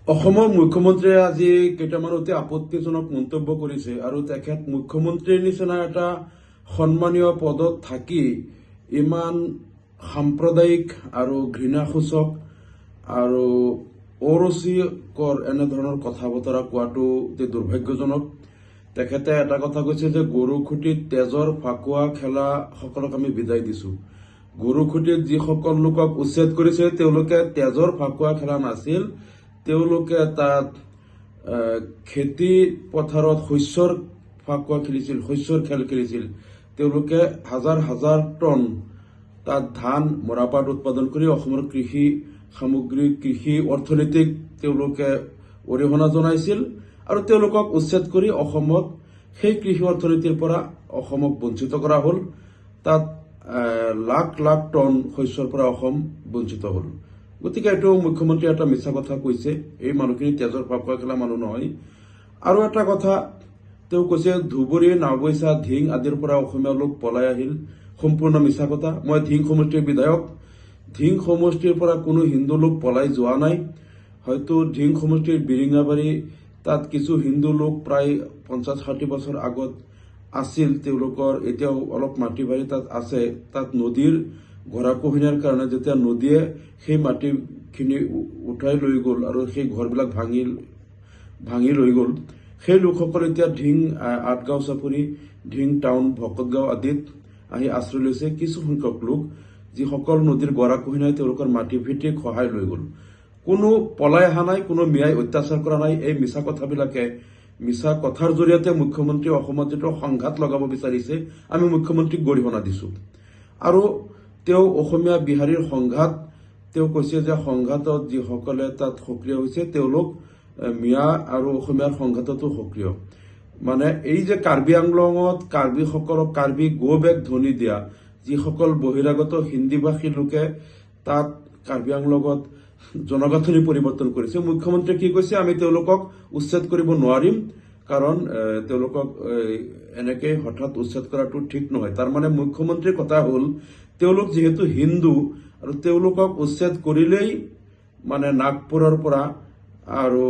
অসমৰ মুখ্যমন্ত্ৰীয়ে আজি কেইটামান অতি আপত্তিজনক মন্তব্য কৰিছে আৰু তেখেত মুখ্যমন্ত্ৰীৰ নিচিনা এটা সন্মানীয় পদত থাকি ইমান সাম্প্ৰদায়িক আৰু ঘৃণাসূচক আৰু অৰুচিকৰ এনেধৰণৰ কথা বতৰা কোৱাটো অতি দুৰ্ভাগ্যজনক। তেখেতে এটা কথা কৈছে যে গৰুখুটিত তেজৰ ফাকুৱা খেলা সকলক আমি বিদায় দিছো। গৰুখুটিত যিসকল লোকক উচ্ছেদ কৰিছে তেওঁলোকে তেজৰ ফাকুৱা খেলা নাছিল, তেওঁলোকে তাত খেতি পথাৰত শস্যৰ ফাকুৱা খেলিছিল, শস্যৰ খেল খেলিছিল। তেওঁলোকে হাজাৰ হাজাৰ টন তাত ধান মৰাপাট উৎপাদন কৰি অসমৰ কৃষি সামগ্ৰী কৃষি অৰ্থনীতিক তেওঁলোকে অৰিহণা জনাইছিল আৰু তেওঁলোকক উচ্ছেদ কৰি অসমত সেই কৃষি অৰ্থনীতিৰ পৰা অসমক বঞ্চিত কৰা হ'ল। তাত লাখ লাখ টন শস্যৰ পৰা অসম বঞ্চিত হ'ল। গতিকে এইটো মুখ্যমন্ত্ৰীয়ে এটা মিছা কথা কৈছে। এই মানুহখিনি তেজৰ ফাকুৱা খেলা মানুহ নহয়। আৰু এটা কথা তেওঁ কৈছে ধুবুৰী, নাওবৈচা, ধিং আদিৰ পৰা অসমীয়া লোক পলাই আহিল। সম্পূৰ্ণ মিছা কথা। মই ধিং সমষ্টিৰ বিধায়ক। ধিং সমষ্টিৰ পৰা কোনো হিন্দু লোক পলাই যোৱা নাই। হয়তো ধিং সমষ্টিৰ বিৰিঙাবাৰী তাত কিছু হিন্দু লোক প্ৰায় 50-60 বছৰ আগত আছিল, তেওঁলোকৰ এতিয়াও অলপ মাটি বাৰী তাত আছে। তাত নদীৰ গৰাখহনীয়াৰ কাৰণে যেতিয়া নদীয়ে সেই মাটিখিনি উঠাই লৈ গ'ল আৰু সেই ঘৰবিলাক ভাঙি লৈ গ'ল, সেই লোকসকল এতিয়া ধিং আঠগাঁও চাপৰি, ধিং টাউন, ভকতগাঁও আদিত আহি আশ্ৰয় লৈছে। কিছু সংখ্যক লোক যিসকল নদীৰ গৰাখহনীয়াই তেওঁলোকৰ মাটি ভিত্তিক সহায় লৈ গ'ল। কোনো পলাই অহা নাই, কোনো মিয়াই অত্যাচাৰ কৰা নাই। এই মিছা কথাবিলাকে, মিছা কথাৰ জৰিয়তে মুখ্যমন্ত্ৰীয়ে অসমত যিটো সংঘাত লগাব বিচাৰিছে, আমি মুখ্যমন্ত্ৰীক গৰিহণা দিছো। আৰু তেওঁ অসমীয়া বিহাৰীৰ সংঘাত, তেওঁ কৈছে যে সংঘাতত যিসকলে তাত সক্ৰিয় হৈছে তেওঁলোক মিয়া আৰু অসমীয়াৰ সংঘাততো সক্ৰিয়। মানে এই যে কাৰ্বি আংলঙত কাৰ্বিসকলক কাৰ্বি গো বেক ধ্বনি দিয়া যিসকল বহিৰাগত হিন্দীভাষী লোকে তাত কাৰ্বি আংলঙত জনগাঁথনি পৰিৱৰ্তন কৰিছে, মুখ্যমন্ত্ৰীয়ে কি কৈছে, আমি তেওঁলোকক উচ্ছেদ কৰিব নোৱাৰিম, কাৰণ তেওঁলোকক এনেকে হঠাৎ উচ্ছেদ কৰাটো ঠিক নহয়। তাৰমানে মুখ্যমন্ত্ৰীৰ কথা হ'ল তেওঁলোক যিহেতু হিন্দু আৰু তেওঁলোকক উচ্ছেদ কৰিলেই মানে নাগপুৰৰ পৰা আৰু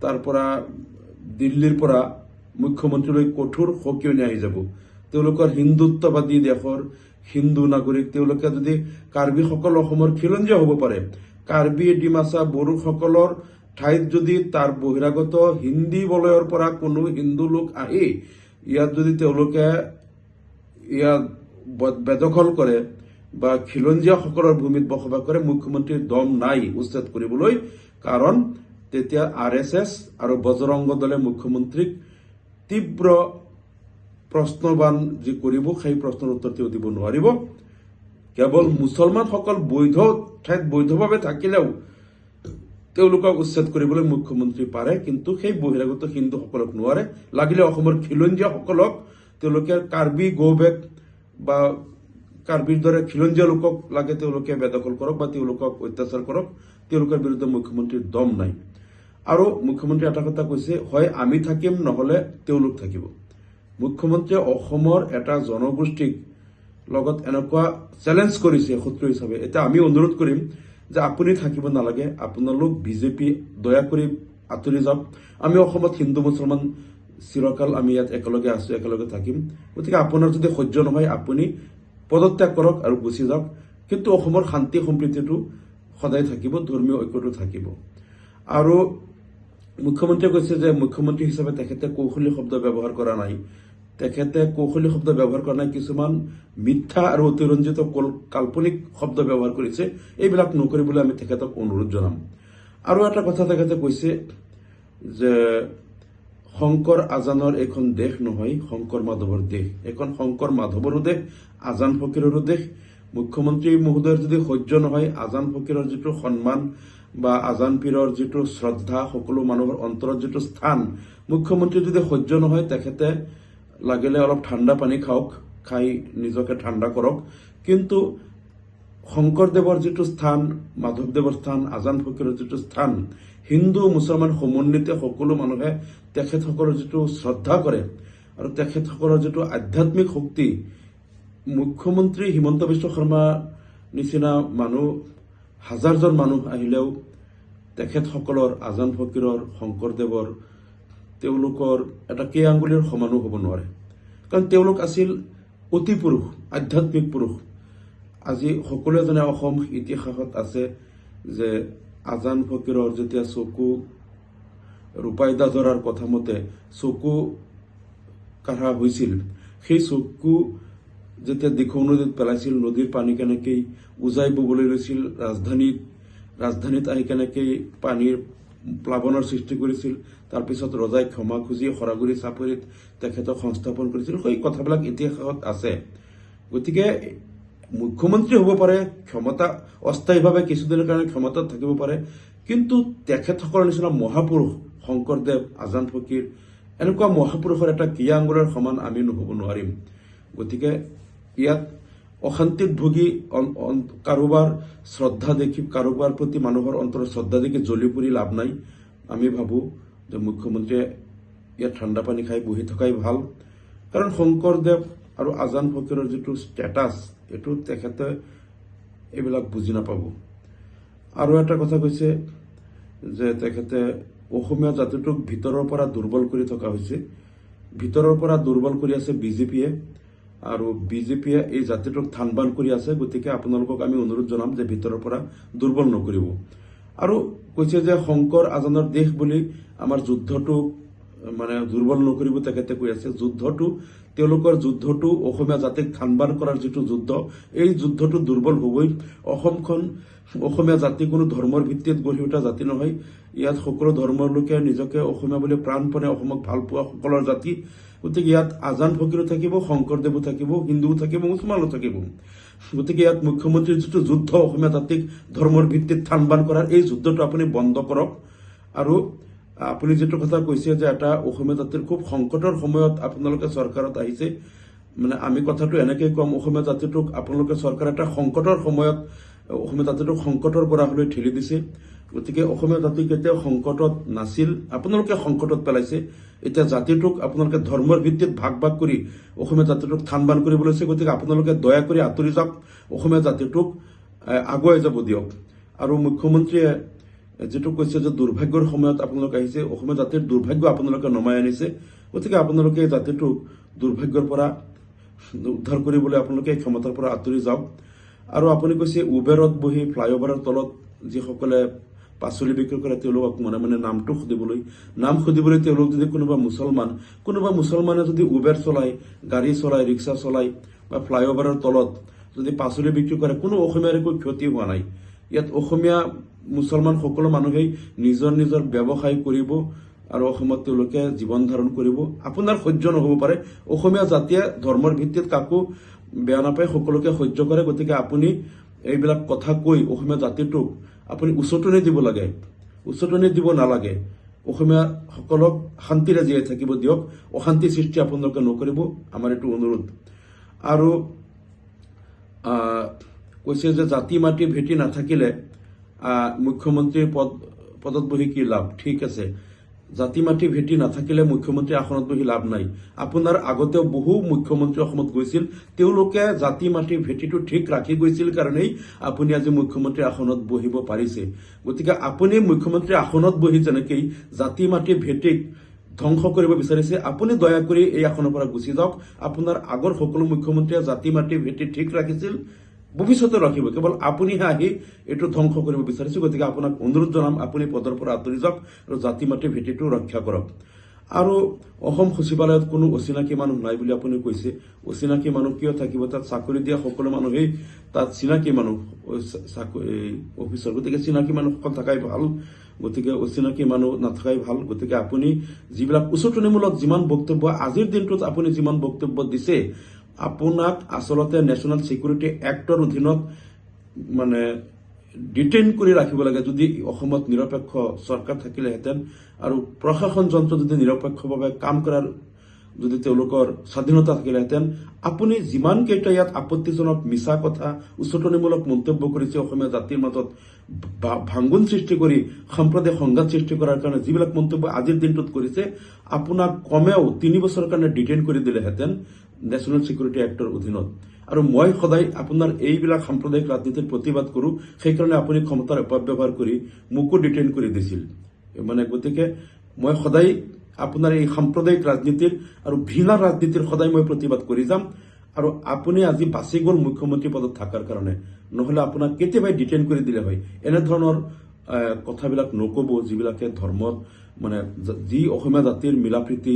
তাৰ পৰা দিল্লীৰ পৰা মুখ্যমন্ত্ৰীলৈ কঠোৰ সকিয়নি আহি যাব। তেওঁলোকৰ হিন্দুত্ববাদী দেশৰ হিন্দু নাগৰিক, তেওঁলোকে যদি কাৰ্বিসকল অসমৰ খিলঞ্জীয়া হ'ব পাৰে, কাৰ্বি ডিমাচা বড়োসকলৰ ঠাইত যদি তাৰ বহিৰাগত হিন্দী বলয়ৰ পৰা কোনো হিন্দু লোক আহি ইয়াত যদি তেওঁলোকে ইয়াত বেদখল কৰে বা খিলঞ্জীয়াসকলৰ ভূমিত বসবাস কৰে, মুখ্যমন্ত্ৰীৰ দম নাই উচ্ছেদ কৰিবলৈ। কাৰণ তেতিয়া RSS আৰু বজৰংগ দলে মুখ্যমন্ত্ৰীক তীব্ৰ প্ৰশ্নবান যি কৰিব, সেই প্ৰশ্নৰ উত্তৰ তেওঁ দিব নোৱাৰিব। কেৱল মুছলমানসকল বৈধ ঠাইত বৈধভাৱে থাকিলেও তেওঁলোকক উচ্ছেদ কৰিবলৈ মুখ্যমন্ত্ৰী পাৰে, কিন্তু সেই বহিৰাগত হিন্দুসকলক নোৱাৰে। লাগিলে অসমৰ খিলঞ্জীয়াসকলক তেওঁলোকে কাৰ্বি গো বেক বা কাৰ্বিৰ দৰে খিলঞ্জীয়া লোকক লাগে তেওঁলোকে বেদখল কৰক বা তেওঁলোকক অত্যাচাৰ কৰক, তেওঁলোকৰ বিৰুদ্ধে মুখ্যমন্ত্ৰীৰ দম নাই। আৰু মুখ্যমন্ত্ৰীয়ে এটা কথা কৈছে, হয় আমি থাকিম নহলে তেওঁলোক থাকিব। মুখ্যমন্ত্ৰীয়ে অসমৰ এটা জনগোষ্ঠীক লগত এনেকুৱা চেলেঞ্জ কৰিছে শত্ৰু হিচাপে। এতিয়া আমি অনুৰোধ কৰিম যে আপুনি থাকিব নালাগে, আপোনালোক বিজেপি দয়া কৰি আঁতৰি যাওক। আমি অসমত হিন্দু মুছলমান চিৰকাল আমি ইয়াত একেলগে আছো, একেলগে থাকিম। গতিকে আপোনাৰ যদি সহ্য নহয় আপুনি পদত্যাগ কৰক আৰু গুচি যাওক। কিন্তু অসমৰ শান্তি সম্প্ৰীতিটো সদায় থাকিব, ধৰ্মীয় ঐক্যটো থাকিব। আৰু মুখ্যমন্ত্ৰীয়ে কৈছে যে মুখ্যমন্ত্ৰী হিচাপে তেখেতে কৌশলী শব্দ ব্যৱহাৰ কৰা নাই। তেখেতে কৌশলী শব্দ ব্যৱহাৰ কৰা নাই, কিছুমান মিথ্যা আৰু অতিৰঞ্জিত কাল্পনিক শব্দ ব্যৱহাৰ কৰিছে। এইবিলাক নকৰিবলৈ আমি তেখেতক অনুৰোধ জনাম। আৰু এটা কথা তেখেতে কৈছে যে শংকৰ আজানৰ এইখন দেশ নহয়, শংকৰ মাধৱৰ দেশ। এইখন শংকৰ মাধৱৰো দেশ, আজান ফকীৰৰো দেশ। মুখ্যমন্ত্ৰী মহোদয়ৰ যদি সহ্য নহয় আজান ফকীৰৰ যিটো সন্মান বা আজান পীৰৰ যিটো শ্ৰদ্ধা, সকলো মানুহৰ অন্তৰত যিটো স্থান, মুখ্যমন্ত্ৰী যদি সহ্য নহয় তেখেতে লাগিলে অলপ ঠাণ্ডা পানী খাওক, খাই নিজকে ঠাণ্ডা কৰক। কিন্তু শংকৰদেৱৰ যিটো স্থান, মাধৱদেৱৰ স্থান, আজান ফকীৰৰ যিটো স্থান, হিন্দু মুছলমান সমন্বিতে সকলো মানুহে তেখেতসকলৰ যিটো শ্ৰদ্ধা কৰে আৰু তেখেতসকলৰ যিটো আধ্যাত্মিক শক্তি, মুখ্যমন্ত্ৰী হিমন্ত বিশ্ব শৰ্মা নিচিনা মানুহ হাজাৰজন মানুহ আহিলেও তেখেতসকলৰ আজান ফকীৰৰ শংকৰদেৱৰ তেওঁলোকৰ এটা কেই আঙুলিৰ সমানো হ'ব নোৱাৰে, কাৰণ তেওঁলোক আছিল অতি পুৰুষ, আধ্যাত্মিক পুৰুষ। আজি সকলোৱে জানে অসম ইতিহাসত আছে যে আজান ফকীৰৰ যেতিয়া চকু ৰূপাইদা জৰাৰ কথা মতে চকু কাঢ়া হৈছিল, সেই চকু যেতিয়া দিখৌ নদীত পেলাইছিল, নদীৰ পানী কেনেকৈ উজাই ববলৈ লৈছিল, ৰাজধানীত আহি কেনেকৈ পানীৰ প্লাৱনৰ সৃষ্টি কৰিছিল, তাৰপিছত ৰজাই ক্ষমা খুজি সৰাগুৰি চাপৰিত তেখেতক সংস্থাপন কৰিছিল, সেই কথাবিলাক ইতিহাসত আছে। গতিকে মুখ্যমন্ত্ৰী হ'ব পাৰে, ক্ষমতা অস্থায়ীভাৱে কিছুদিনৰ কাৰণে ক্ষমতাত থাকিব পাৰে, কিন্তু তেখেতসকলৰ নিচিনা মহাপুৰুষ শংকৰদেৱ, আজান ফকীৰ, এনেকুৱা মহাপুৰুষৰ এটা কিয়া আঙুলৰ সমান আমি নহ'ব নোৱাৰিম। গতিকে ইয়াত অশান্তিত ভুগি কাৰোবাৰ শ্ৰদ্ধা দেখি, কাৰোবাৰ প্ৰতি মানুহৰ অন্তৰত শ্ৰদ্ধা দেখি জ্বলি পৰি লাভ নাই। আমি ভাবোঁ যে মুখ্যমন্ত্ৰীয়ে ইয়াত ঠাণ্ডা পানী খাই বহি থকাই ভাল, কাৰণ শংকৰদেৱ আৰু আজান ফকীৰৰ যিটো ষ্টেটাছ, এইটো তেখেতে এইবিলাক বুজি নাপাব। আৰু এটা কথা কৈছে যে তেখেতে অসমীয়া জাতিটোক ভিতৰৰ পৰা দুৰ্বল কৰি থকা হৈছে। ভিতৰৰ পৰা দুৰ্বল কৰি আছে বিজেপিয়ে, আৰু বিজেপিয়ে এই জাতিটোক থানবান কৰি আছে। গতিকে আপোনালোকক আমি অনুৰোধ জনাম যে ভিতৰৰ পৰা দুৰ্বল নকৰিব। আৰু কৈছে যে শংকৰ আজানৰ দেশ বুলি আমাৰ যুদ্ধটো মানে দুৰ্বল নকৰিব, তেখেতে কৈ আছে। তেওঁলোকৰ যুদ্ধটো অসমীয়া জাতিক থানবান কৰাৰ যিটো যুদ্ধ, এই যুদ্ধটো দুৰ্বল হ'বই। অসমখন অসমীয়া জাতি কোনো ধৰ্মৰ ভিত্তিত গঢ়ি উঠা জাতি নহয়। ইয়াত সকলো ধৰ্মৰ লোকে নিজকে অসমীয়া বুলি প্ৰাণপণে অসমক ভাল পোৱা সকলৰ জাতি। গতিকে ইয়াত আজান ফকীৰো থাকিব, শংকৰদেৱো থাকিব, হিন্দুও থাকিব, মুছলমানো থাকিব। গতিকে ইয়াত মুখ্যমন্ত্ৰীৰ যিটো যুদ্ধ অসমীয়া জাতিক ধৰ্মৰ ভিত্তিত থানবান কৰাৰ, এই যুদ্ধটো আপুনি বন্ধ কৰক। আৰু আপুনি যিটো কথা কৈছে যে এটা অসমীয়া জাতিৰ খুব সংকটৰ সময়ত আপোনালোকে চৰকাৰত আহিছে, মানে আমি কথাটো এনেকৈ কম, অসমীয়া জাতিটোক আপোনালোকে চৰকাৰ এটা সংকটৰ সময়ত অসমীয়া জাতিটোক সংকটৰ গৰাহলৈ ঠেলি দিছে। গতিকে অসমীয়া জাতি কেতিয়াও সংকটত নাছিল, আপোনালোকে সংকটত পেলাইছে। এতিয়া জাতিটোক আপোনালোকে ধৰ্মৰ ভিত্তিত ভাগ ভাগ কৰি অসমীয়া জাতিটোক থানবান কৰিব লৈছে। গতিকে আপোনালোকে দয়া কৰি আঁতৰি যাওক, অসমীয়া জাতিটোক আগুৱাই যাব দিয়ক। আৰু মুখ্যমন্ত্ৰীয়ে যিটো কৈছে যে দুৰ্ভাগ্যৰ সময়ত আপোনালোক আহিছে, অসমীয়া জাতিৰ দুৰ্ভাগ্য আপোনালোকে নমাই আনিছে। গতিকে আপোনালোকে জাতিটোক দুৰ্ভাগ্যৰ পৰা উদ্ধাৰ কৰিবলৈ আপোনালোকে ক্ষমতাৰ পৰা আঁতৰি যাওক। আৰু আপুনি কৈছে উবেৰত বহি ফ্লাইঅভাৰৰ তলত যিসকলে পাচলি বিক্ৰী কৰে তেওঁলোকক মানে নাম সুধিবলৈ তেওঁলোক যদি কোনোবা মুছলমানে যদি উবেৰ চলায়, গাড়ী চলায়, ৰিক্সা চলায় বা ফ্লাইঅভাৰৰ তলত যদি পাচলি বিক্ৰী কৰে, কোনো অসমীয়াৰ একো ক্ষতি হোৱা নাই। ইয়াত অসমীয়া মুছলমান সকলো মানুহেই নিজৰ নিজৰ ব্যৱসায় কৰিব আৰু অসমত তেওঁলোকে জীৱন ধাৰণ কৰিব। আপোনাৰ সহ্য নহ'ব পাৰে, অসমীয়া জাতিয়ে ধৰ্মৰ ভিত্তিত কাকো বেয়া নাপায়, সকলোকে সহ্য কৰে। গতিকে আপুনি এইবিলাক কথা কৈ অসমীয়া জাতিটোক আপুনি উচতনি দিব লাগে, উচতনি দিব নালাগে। অসমীয়া সকলক শান্তিৰে জীয়াই থাকিব দিয়ক, অশান্তি সৃষ্টি আপোনালোকে নকৰিব, আমাৰ এইটো অনুৰোধ। আৰু কৈছে যে জাতি মাটি ভেটি নাথাকিলে মুখ্যমন্ত্ৰীৰ পদত বহি কি লাভ। ঠিক আছে, জাতি মাটি ভেটি নাথাকিলে মুখ্যমন্ত্ৰী আসনত বহি লাভ নাই। আপোনাৰ আগতেও বহু মুখ্যমন্ত্ৰী অসমত গৈছিল, তেওঁলোকে জাতি মাটি ভেটিটো ঠিক ৰাখি গৈছিল কাৰণেই আপুনি আজি মুখ্যমন্ত্ৰী আসনত বহিব পাৰিছে। গতিকে আপুনি মুখ্যমন্ত্ৰী আসনত বহি যেনেকৈ জাতি মাটি ভেটিক ধ্বংস কৰিব বিচাৰিছে, আপুনি দয়া কৰি এই আসনৰ পৰা গুচি যাওক। আপোনাৰ আগৰ সকলো মুখ্যমন্ত্ৰীয়ে জাতি মাটি ভেটি ঠিক ৰাখিছিল, ভৱিষ্যতে ৰাখিব, কেৱল আপুনিহে আহি এইটো ধ্বংস কৰিব বিচাৰিছে। গতিকে আপোনাক অনুৰোধ জনাম, আপুনি পদৰ পৰা আঁতৰি যাওক আৰু জাতি মাটি ভেটিটো ৰক্ষা কৰক। আৰু অসম সচিবালয়ত কোনো অচিনাকি মানুহ নাই বুলি আপুনি কৈছে। অচিনাকি মানুহ কিয় থাকিব? তাত চাকৰি দিয়া সকলো মানুহেই তাত চিনাকি মানুহ অফিচৰ। গতিকে চিনাকি মানুহসকল থকাই ভাল, গতিকে অচিনাকি মানুহ নাথাকাই ভাল। গতিকে আপুনি যিবিলাক উচতনিমূলক যিমান বক্তব্য আজিৰ দিনটোত আপুনি যিমান বক্তব্য দিছে, আপোনাক আচলতে নেশ্যনেল ছিকিউৰিটি এক্টৰ অধীনত মানে ডিটেইন কৰি ৰাখিব লাগে। যদি অসমত নিৰপেক্ষ চৰকাৰ থাকিলেহেঁতেন আৰু প্ৰশাসন যন্ত্ৰ যদি নিৰপেক্ষভাৱে কাম কৰাৰ যদি তেওঁলোকৰ স্বাধীনতা থাকিলেহেঁতেন, আপুনি যিমান কেইটা ইয়াত আপত্তিজনক মিছা কথা, উচতনিমূলক মন্তব্য কৰিছে, অসমীয়া জাতিৰ মাজত ভাংগুন সৃষ্টি কৰি সাম্প্ৰদায়িক সংঘাত সৃষ্টি কৰাৰ কাৰণে যিবিলাক মন্তব্য আজিৰ দিনটোত কৰিছে, আপোনাক কমেও 3 বছৰৰ কাৰণে ডিটেইন কৰি দিলেহেঁতেন। নেশ্যনেল ছিকিউৰিটি এক্টৰ অধীনত আৰু মই সদায় আপোনাৰ এইবিলাক সাম্প্ৰদায়িক ৰাজনীতিৰ প্ৰতিবাদ কৰোঁ সেইকাৰণে আপুনি ক্ষমতাৰ অপব্যৱহাৰ কৰি মোকো ডিটেইন কৰি দিছিল মানে গতিকে মই সদায় আপোনাৰ এই সাম্প্ৰদায়িক ৰাজনীতিৰ আৰু ঘৃণা ৰাজনীতিৰ সদায় মই প্ৰতিবাদ কৰি যাম আৰু আপুনি আজি বাচি গ'ল মুখ্যমন্ত্ৰী পদত থকাৰ কাৰণে নহলে আপোনাক কেতিয়াবাই ডিটেইন কৰি দিলে হয় এনেধৰণৰ কথাবিলাক নকব যিবিলাকে ধৰ্মৰ মানে যি অসমীয়া জাতিৰ মিলাপ্ৰীতি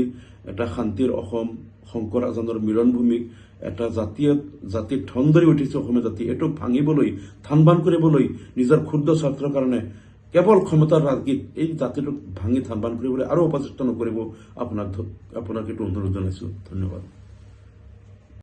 এটা শান্তিৰ অসম শংকৰ আজানৰ মিলনভূমিক এটা জাতিৰ ঠন ধৰি উঠিছে অসমীয়া জাতি এইটো ভাঙিবলৈ থান-বান কৰিবলৈ নিজৰ ক্ষুদ্ৰ স্বাৰ্থৰ কাৰণে কেৱল ক্ষমতাৰ ৰাজনীতি এই জাতিটোক ভাঙি থান-বান কৰিবলৈ আৰু অপচেষ্টা নকৰিব আপোনাক এইটো অনুৰোধ জনাইছো ধন্যবাদ